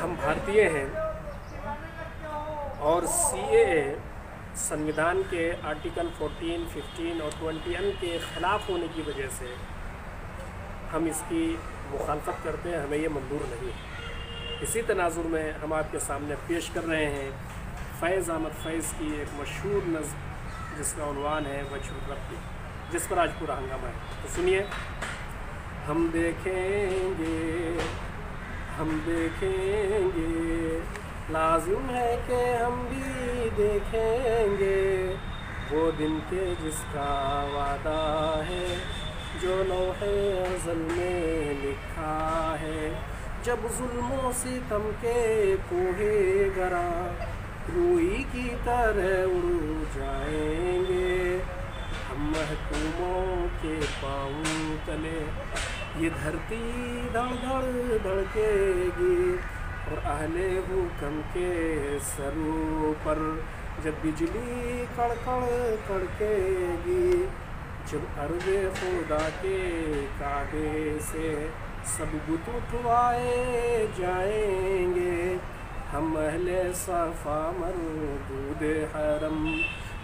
ہم بھارتیہ ہیں اور CAA سنویدھان کے آرٹیکل 14, 15 اور 21 کے خلاف ہونے کی وجہ سے ہم اس کی مخالفت کرتے ہیں، ہمیں یہ منظور نہیں ہے۔ اسی تناظر میں ہم آپ کے سامنے پیش کر رہے ہیں فیض احمد فیض کی ایک مشہور نظم جس کا عنوان ہے وجہ الرب، جس پر آج پورا ہنگامہ ہے۔ تو سنیے۔ ہم دیکھیں گے لازم ہے کہ ہم بھی دیکھیں گے وہ دن کے جس کا وعدہ ہے جو لوح ازل میں لکھا ہے، جب ظلم و ستم کے کوہ گرا روئی کی طرح اڑ جائیں گے، ہم محکوموں کے پاؤں تلے یہ دھرتی دھڑ دھڑ دھڑکے گی، اور اہل حکم کے سروں پر جب بجلی کڑکڑ کڑکے گی، جب ارض خدا کے کعبے سے سب بت اٹھوائے جائیں گے، ہم اہل صفا مردود حرم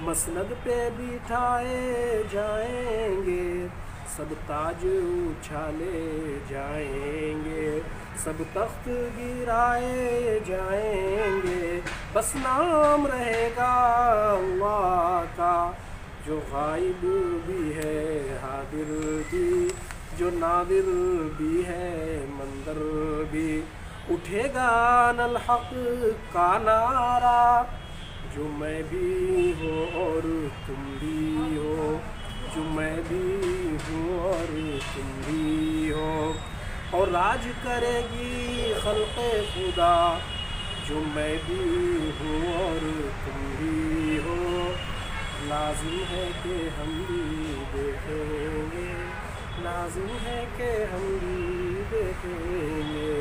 مسند پہ بٹھائے جائیں گے، سب تاج اچھالے جائیں گے، سب تخت گرائے جائیں گے، بس نام رہے گا اللہ کا جو غائب بھی ہے حاضر بھی، جو ناظر بھی ہے منظر بھی، اٹھے گا الحق کا نعرہ جو میں بھی ہوں اور تم بھی ہو، جو میں بھی ہوں اور تم بھی ہو، اور راج کرے گی خلق خدا جو میں بھی ہوں اور تم بھی ہو، لازم ہے کہ ہم بھی دیکھیں گے، لازم ہے کہ ہم بھی دیکھیں گے۔